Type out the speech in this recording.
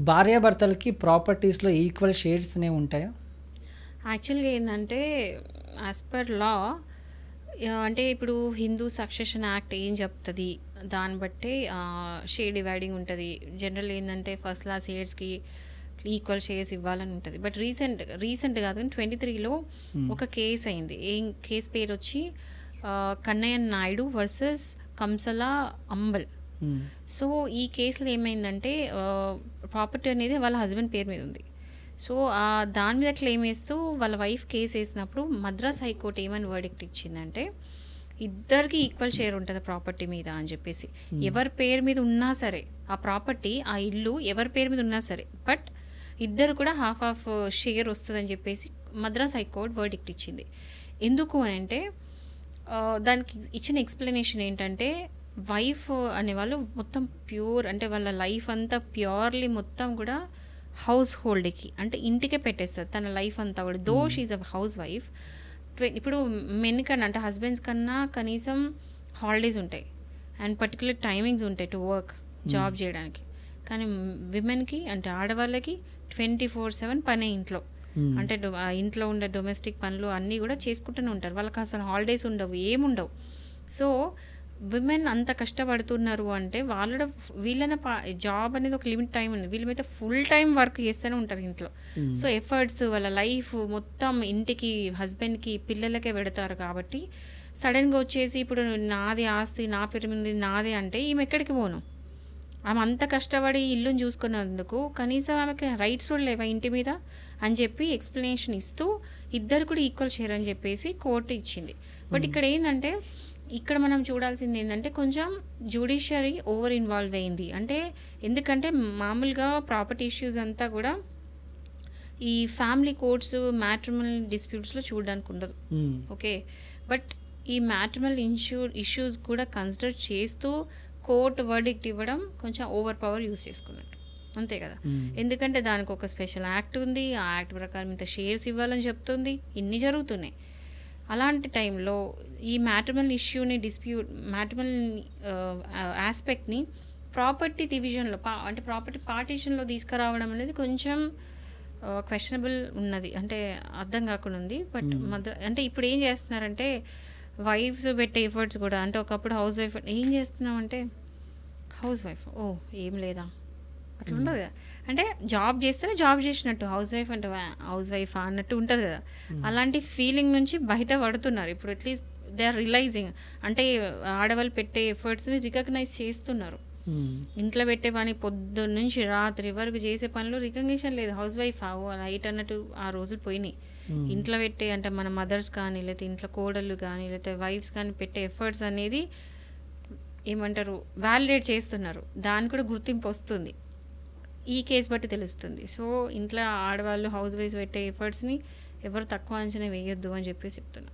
భార్యాభర్తలకి ప్రాపర్టీస్‌లో equal shares అనేవి ఉంటాయా? యాక్చువల్‌గా ఏందంటే యాస్ పర్ లా అంటే ఇప్పుడు హిందూ సక్సెషన్ యాక్ట్ ఏం చెప్తది, దాన్ని బట్టే షేర్ డివైడింగ్ ఉంటది. జనరల్ ఏందంటే ఫస్ట్ క్లాస్ హెయిర్స్‌కి ఈక్వల్ షేర్స్ ఇవ్వాలని ఉంటది. బట్ రీసెంట్ కాదు కానీ 23లో ఒక కేస్ అయింది. ఏం కేస్ పేరొచ్చి కన్నయ్య నాయుడు వర్సెస్ కంసల అంబల్. సో ఈ కేసులో ఏమైందంటే ప్రాపర్టీ అనేది వాళ్ళ హస్బెండ్ పేరు మీద ఉంది. సో దాని మీద క్లెయిమ్ వేస్తూ వాళ్ళ వైఫ్ కేసు వేసినప్పుడు మద్రాస్ హైకోర్టు ఏమని వర్డిక్ట్ ఇచ్చిందంటే ఇద్దరికి ఈక్వల్ షేర్ ఉంటుంది ప్రాపర్టీ మీద అని చెప్పేసి. ఎవరి పేరు మీద ఉన్నా సరే ఆ ప్రాపర్టీ, ఆ ఇల్లు ఎవరి పేరు మీద ఉన్నా సరే, బట్ ఇద్దరు కూడా హాఫ్ షేర్ వస్తుందని చెప్పేసి మద్రాస్ హైకోర్టు వర్డిక్ట్ ఇచ్చింది. ఎందుకు అని అంటే దానికి ఇచ్చిన ఎక్స్ప్లెనేషన్ ఏంటంటే వైఫ్ అనేవాళ్ళు మొత్తం ప్యూర్, అంటే వాళ్ళ లైఫ్ అంతా ప్యూర్లీ మొత్తం కూడా హౌస్ హోల్డ్కి, అంటే ఇంటికే పెట్టేస్తుంది తన లైఫ్ అంతా కూడా. దో షీఈ్ అ హౌస్ వైఫ్. ఇప్పుడు మెన్ కన్నా అంటే హస్బెండ్స్ కన్నా కనీసం హాలిడేస్ ఉంటాయి అండ్ పర్టికులర్ టైమింగ్స్ ఉంటాయి టు వర్క్, జాబ్ చేయడానికి. కానీ విమెన్కి అంటే ఆడవాళ్ళకి 24/7 పనే ఇంట్లో. అంటే ఇంట్లో ఉండే డొమెస్టిక్ పనులు అన్నీ కూడా చేసుకుంటూనే ఉంటారు. వాళ్ళకి అసలు హాలిడేస్ ఉండవు, ఏముండవు. సో విమెన్ అంత కష్టపడుతున్నారు అంటే వీళ్ళన జాబ్ అనేది ఒక లిమిట్ టైం ఉంది. వీళ్ళమైతే ఫుల్ టైం వర్క్ చేస్తూనే ఉంటారు ఇంట్లో. సో ఎఫర్ట్స్, వాళ్ళ లైఫ్ మొత్తం ఇంటికి, హస్బెండ్కి, పిల్లలకే పెడతారు. కాబట్టి సడన్గా వచ్చేసి ఇప్పుడు నాది ఆస్తి, నా పేరు మీద నాదే అంటే ఈమె ఎక్కడికి పోను? ఆమె అంత కష్టపడి ఇల్లుని చూసుకున్నందుకు కనీసం ఆమెకి రైట్స్ కూడా లేవా ఇంటి మీద అని చెప్పి ఎక్స్ప్లెనేషన్ ఇస్తూ ఇద్దరు కూడా ఈక్వల్ షేర్ అని చెప్పేసి కోర్టు ఇచ్చింది. బట్ ఇక్కడ ఏంటంటే ఇక్కడ మనం చూడాల్సింది ఏంటంటే కొంచెం జ్యుడిషియరీ ఓవర్ ఇన్వాల్వ్ అయింది. అంటే ఎందుకంటే మామూలుగా ప్రాపర్టీ ఇష్యూస్ అంతా కూడా ఈ ఫ్యామిలీ కోర్ట్స్, మ్యాట్రిమోనల్ డిస్ప్యూట్స్లో చూడడానికి ఉండదు. ఓకే, బట్ ఈ మ్యాట్రిమోనల్ ఇష్యూస్ కూడా కన్సిడర్ చేస్తూ కోర్టు వర్డిక్ట్ ఇవ్వడం కొంచెం ఓవర్ పవర్ యూజ్ చేసుకున్నట్టు, అంతే కదా. ఎందుకంటే దానికి ఒక స్పెషల్ యాక్ట్ ఉంది, ఆ యాక్ట్ ప్రకారం ఇంత షేర్స్ ఇవ్వాలని చెప్తుంది, ఇన్ని జరుగుతున్నాయి. అలాంటి టైంలో ఈ మ్యాట్రిమోనల్ ఇష్యూని మ్యాట్రిమోనల్ ఆస్పెక్ట్ని ప్రాపర్టీ డివిజన్లో అంటే ప్రాపర్టీ పార్టీషన్లో తీసుకురావడం అనేది కొంచెం క్వశ్చనబుల్ ఉన్నది, అంటే అర్థం కాకుండా ఉంది. బట్ అంటే ఇప్పుడు ఏం చేస్తున్నారంటే వైఫ్స్ పెట్టే ఎఫర్ట్స్ కూడా, అంటే ఒకప్పుడు హౌస్ వైఫ్ ఏం చేస్తున్నామంటే హౌస్ వైఫ్ ఏం లేదా అట్లా ఉండదు కదా. అంటే జాబ్ చేస్తేనే జాబ్ చేసినట్టు, హౌస్ వైఫ్ అంటే హౌస్ వైఫ్ అన్నట్టు ఉంటుంది కదా. అలాంటి ఫీలింగ్ నుంచి బయట పడుతున్నారు ఇప్పుడు. అట్లీస్ట్ దే ఆర్ రియలైజింగ్, అంటే ఆడవాళ్ళు పెట్టే ఎఫర్ట్స్ని రికగ్నైజ్ చేస్తున్నారు. ఇంట్లో పెట్టే పని పొద్దున్న నుంచి రాత్రి వరకు చేసే పనిలో రికగ్నిషన్ లేదు. హౌస్ వైఫ్ నైట్ అన్నట్టు ఆ రోజులు పోయినాయి. ఇంట్లో పెట్టే అంటే మన మదర్స్ కానీ, లేకపోతే ఇంట్లో కోడళ్ళు కానీ, లేకపోతే వైఫ్స్ కానీ పెట్టే ఎఫర్ట్స్ అనేది ఏమంటారు వ్యాలిడేట్ చేస్తున్నారు. దానికి కూడా గుర్తింపు వస్తుంది, ఈ కేసు బట్టి తెలుస్తుంది. సో ఇంట్లో ఆడవాళ్ళు హౌస్ వైఫ్ పెట్టే ఎఫర్ట్స్ని ఎవరు తక్కువ అంచనా వేయొద్దు అని చెప్పేసి చెప్తున్నా.